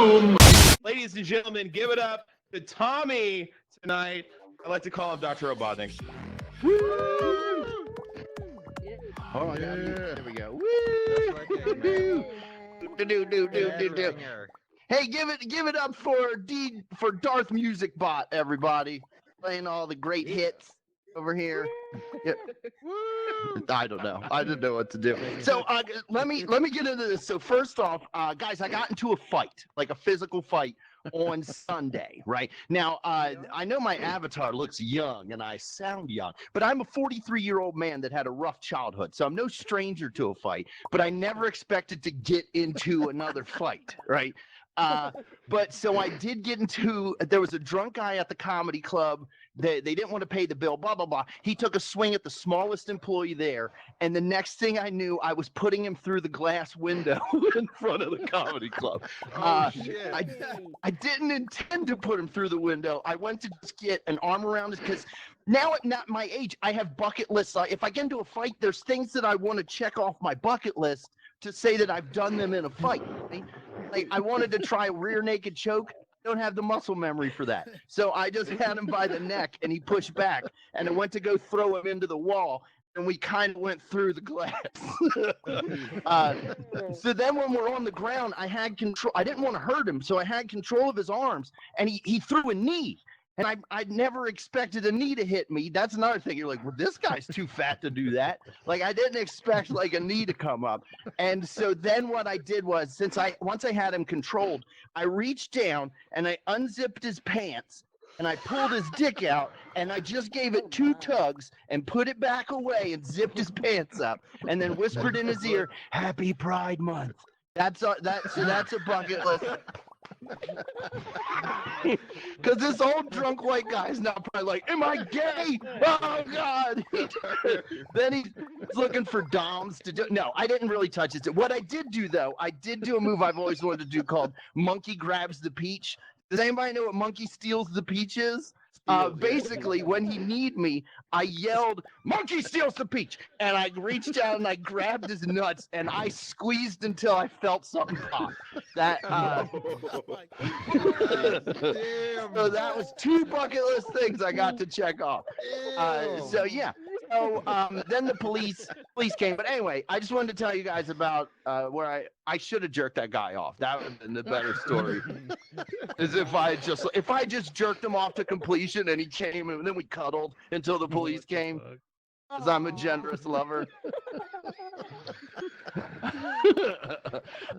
boom. Ladies and gentlemen, give it up to Tommy tonight. I like to call him Dr. Robotnik. Woo! Oh, yeah. There we go. Woo! Hey, give it up for Darth Music Bot, everybody. Playing all the great hits over here. Yep. I don't know. I didn't know what to do. So let me get into this. So first off, guys, I got into a fight, like a physical fight, on Sunday. Right now, I know my avatar looks young and I sound young, but I'm a 43-year-old man that had a rough childhood, so I'm no stranger to a fight. But I never expected to get into another fight. Right. But so I did get into, there was a drunk guy at the comedy club. They didn't want to pay the bill, blah, blah, blah. He took a swing at the smallest employee there. And the next thing I knew, I was putting him through the glass window in front of the comedy club. Shit. I didn't intend to put him through the window. I went to just get an arm around it because now at not my age, I have bucket lists. If I get into a fight, there's things that I want to check off my bucket list to say that I've done them in a fight. Right? Like I wanted to try a rear naked choke. I don't have the muscle memory for that. So I just had him by the neck and he pushed back and I went to go throw him into the wall and we kind of went through the glass. So then when we're on the ground, I had control. I didn't want to hurt him. So I had control of his arms and he threw a knee. And I never expected a knee to hit me. That's another thing. You're like, well, this guy's too fat to do that. Like, I didn't expect, like, a knee to come up. And so then what I did was, once I had him controlled, I reached down and I unzipped his pants and I pulled his dick out and I just gave it 2 tugs and put it back away and zipped his pants up and then whispered in his ear, "Happy Pride Month." That's a bucket list. Because this old drunk white guy is now probably like, "Am I gay? Oh God!" Then he's looking for doms to do. No, I didn't really touch it. What I did do though, I did do a move I've always wanted to do called Monkey Grabs the Peach. Does anybody know what Monkey Steals the Peach is? Basically, when he kneed me, I yelled, "Monkey steals the peach!" And I reached down and I grabbed his nuts and I squeezed until I felt something pop. That so that was 2 bucket list things I got to check off. So yeah. So then the police came. But anyway, I just wanted to tell you guys about where I should have jerked that guy off. That would have been the better story. As if I just jerked him off to completion and he came and then we cuddled until the police came. Because I'm a generous lover.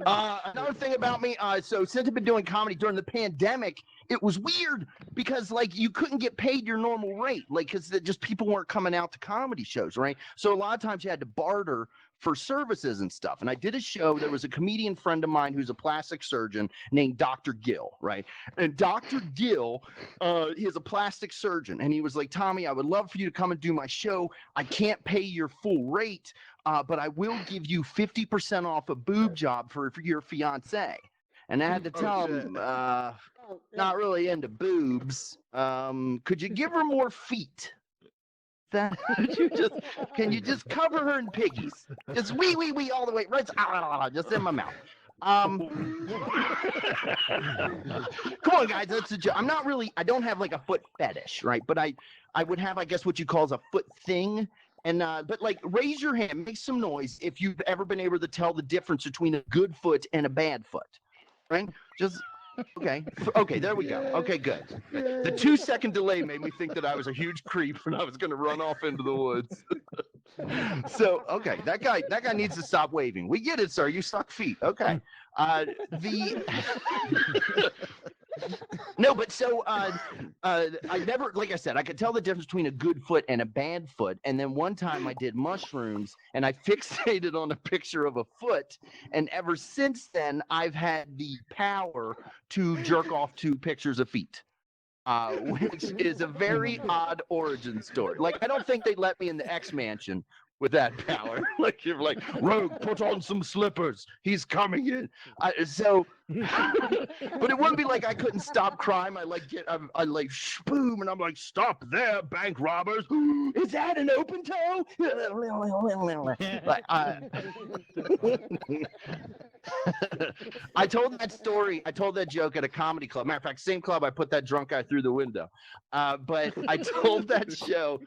Another thing about me, so since I've been doing comedy during the pandemic, it was weird because like you couldn't get paid your normal rate, like because just people weren't coming out to comedy shows, right? So a lot of times you had to barter for services and stuff. And I did a show. There was a comedian friend of mine who's a plastic surgeon named Dr. Gill, right? And Dr. Gill, he is a plastic surgeon. And he was like, "Tommy, I would love for you to come and do my show. I can't pay your full rate, but I will give you 50% off a boob job for your fiance." And I had to tell him, not really into boobs. Could you give her more feet? That can you just cover her in piggies? Just wee all the way, right? Just in my mouth. Come on, guys. That's a joke. I don't have like a foot fetish, right? But I would have, I guess, what you call a foot thing. And but like, raise your hand, make some noise if you've ever been able to tell the difference between a good foot and a bad foot, right? Just. Okay, there we go. Okay, good. The 2-second delay made me think that I was a huge creep and I was going to run off into the woods. So, okay, that guy needs to stop waving. We get it, sir. You suck feet. Okay. No, but so I never, like I said, I could tell the difference between a good foot and a bad foot. And then one time I did mushrooms and I fixated on a picture of a foot. And ever since then, I've had the power to jerk off to pictures of feet. Which is a very odd origin story. Like, I don't think they'd let me in the X Mansion with that power. Like, you're like, "Rogue, put on some slippers. He's coming in." So But it wouldn't be like I couldn't stop crime. I like boom, and I'm like, stop there, bank robbers. Is that an open toe? Like, I told that story. I told that joke at a comedy club. Matter of fact, same club I put that drunk guy through the window. But I told that show.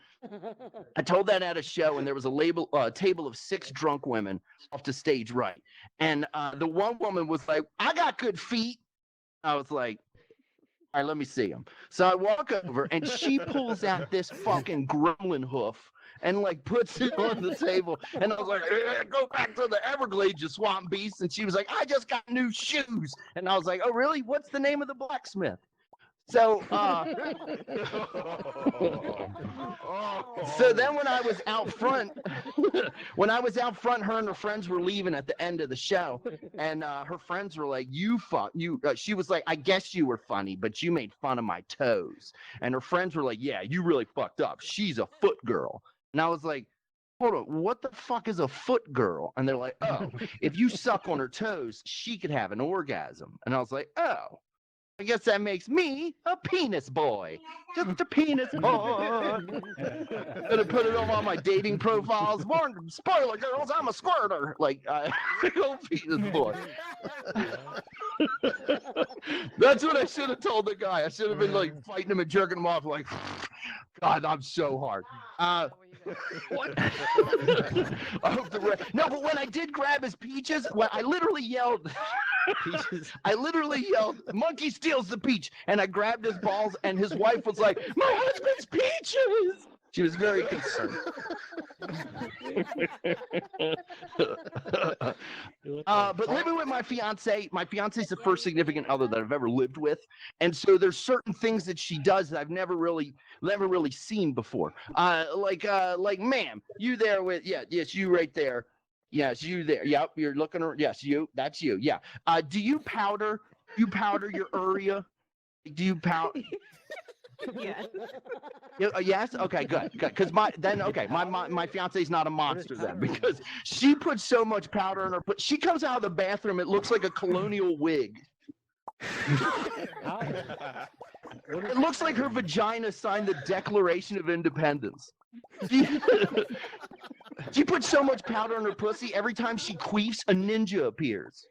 I told that at a show, and there was a table of 6 drunk women off the stage right. And the one woman was like, I got good feet. I was like, all right, let me see them. So I walk over, and she pulls out this fucking gremlin hoof and like puts it on the table. And I was like, go back to the Everglades, you swamp beast. And she was like, I just got new shoes. And I was like, oh, really? What's the name of the blacksmith? So, so then when I was out front, her and her friends were leaving at the end of the show, and her friends were like, she was like, I guess you were funny, but you made fun of my toes. And her friends were like, yeah, you really fucked up. She's a foot girl. And I was like, hold on, what the fuck is a foot girl? And they're like, oh, if you suck on her toes, she could have an orgasm. And I was like, oh. I guess that makes me a penis boy. Just a penis boy. Gonna put it on my dating profiles. Spoiler girls, I'm a squirter. Like, big old penis boy. That's what I should have told the guy. I should have been like fighting him and jerking him off. Like, God, I'm so hard. What? I hope no, but when I did grab his peaches, I literally yelled. I literally yelled, monkey steals the peach. And I grabbed his balls, and his wife was like, my husband's peaches. She was very concerned. But living with my fiance's the first significant other that I've ever lived with. And so there's certain things that she does that I've never really seen before. Like, ma'am, you there with, yes, you right there. Yes, you there. Yep, you're looking. Yes, you. That's you. Yeah. Do you powder? You powder your area? Do you powder? Yes. Yes. Okay. Good. Good. Because my fiance's not a monster then, because she puts so much powder in her. She comes out of the bathroom. It looks like a colonial wig. It looks like her vagina signed the Declaration of Independence. She puts so much powder on her pussy, every time she queefs, a ninja appears.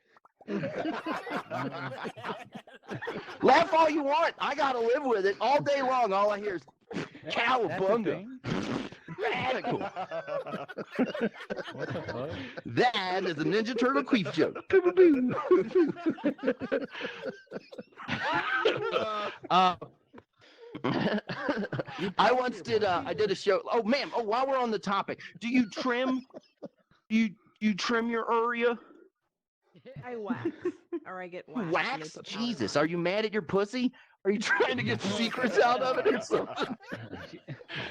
Laugh all you want. I gotta live with it all day long. All I hear is cowabunga. Radical. What the fuck? That is a Ninja Turtle queef joke. I did a show. Oh, ma'am. Oh, while we're on the topic, do you trim? You trim your area? I wax, or I get waxed. Wax? Jesus, are you mad at your pussy? Are you trying to get secrets out of it or something?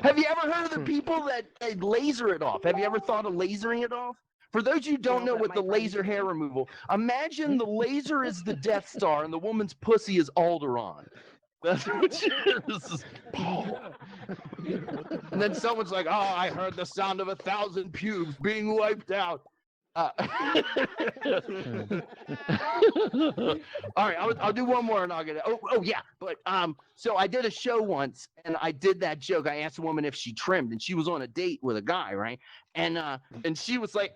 Have you ever heard of the people that laser it off? Have you ever thought of lasering it off? For those of you who don't know what the laser hair removal, imagine the laser is the Death Star and the woman's pussy is Alderaan. That's what she is. And then someone's like, oh, I heard the sound of 1,000 pubes being wiped out. All right, I'll do one more and I'll get it. Oh yeah, but so I did a show once and I did that joke. I asked a woman if she trimmed, and she was on a date with a guy, right? And she was like,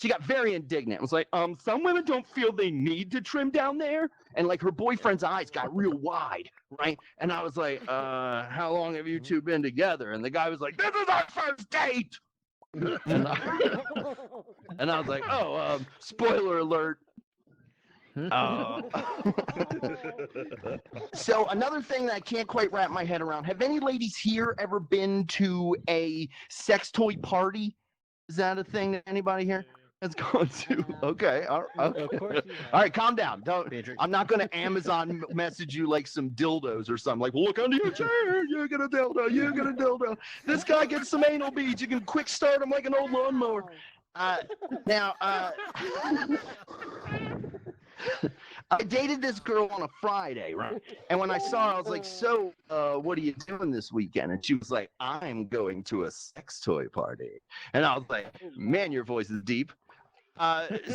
she got very indignant. It was like, some women don't feel they need to trim down there, and like her boyfriend's eyes got real wide, right? And I was like, how long have you two been together? And the guy was like, this is our first date. And I was like, oh, spoiler alert. So another thing that I can't quite wrap my head around, have any ladies here ever been to a sex toy party? Is that a thing that anybody here has gone to? Okay. All right. Of course you have. All right, calm down. Patrick. I'm not going to Amazon message you like some dildos or something. Like, well, look under your chair. You get a dildo. You get a dildo. This guy gets some anal beads. You can quick start him like an old lawnmower. Now, I dated this girl on a Friday, right? And when I saw her, I was like, so, what are you doing this weekend? And she was like, I'm going to a sex toy party. And I was like, man, your voice is deep.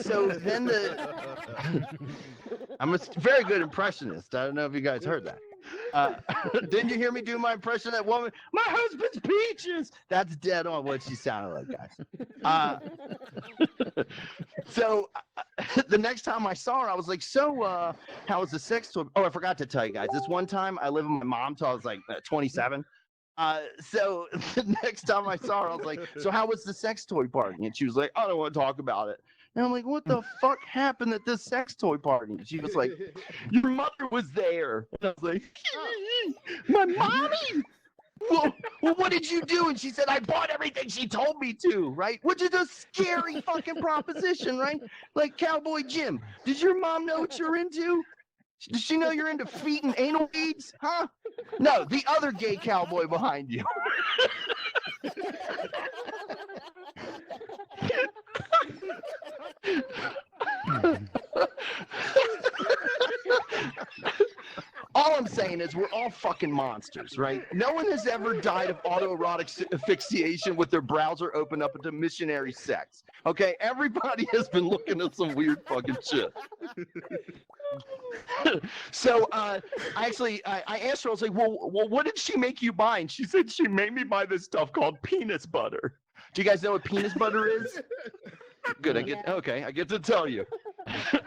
So then I'm a very good impressionist. I don't know if you guys heard that. Didn't you hear me do my impression of that woman? My husband's peaches. That's dead on what she sounded like, guys. So the next time I saw her, I was like, so how was the sex toy? Oh, I forgot to tell you guys. This one time I lived with my mom till I was like 27. So the next time I saw her, I was like, so how was the sex toy party? And she was like, I don't want to talk about it. And I'm like, what the fuck happened at this sex toy party? And she was like, your mother was there. And I was like, my mommy? Well, what did you do? And she said, I bought everything she told me to, right? Which is a scary fucking proposition, right? Like Cowboy Jim, does your mom know what you're into? Does she know you're into feet and anal beads? Huh? No, the other gay cowboy behind you. All I'm saying is we're all fucking monsters, right? No one has ever died of autoerotic asphyxiation with their browser open up into missionary sex. Okay, everybody has been looking at some weird fucking shit. So I asked her, I was like, well, what did she make you buy? And she said she made me buy this stuff called penis butter. Do you guys know what penis butter is? Good, I get to tell you.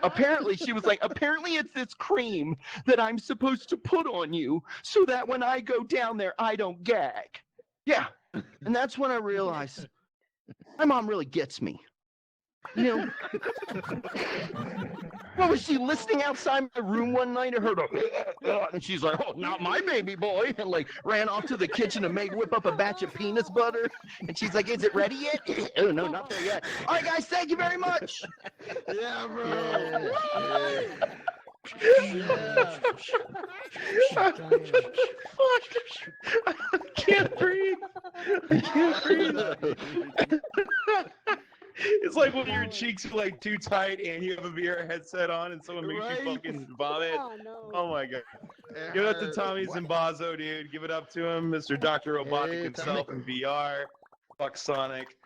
Apparently, she was like, apparently it's this cream that I'm supposed to put on you so that when I go down there, I don't gag. Yeah. And that's when I realized my mom really gets me. You know, what was she listening outside my room one night and heard a and she's like, oh, not my baby boy, and like ran off to the kitchen to whip up a batch of penis butter, and she's like, is it ready yet? Oh no, not there yet. All right, guys, thank you very much. Yeah, bro. I can't breathe. I can't breathe. It's like when your cheeks are like too tight and you have a VR headset on and someone makes you fucking vomit. Oh, no. Oh my god. Give it up to Tommy Sinbazo, dude. Give it up to him, Mr. Dr. Robotic Hey, himself Tommy. in VR. Fuck Sonic.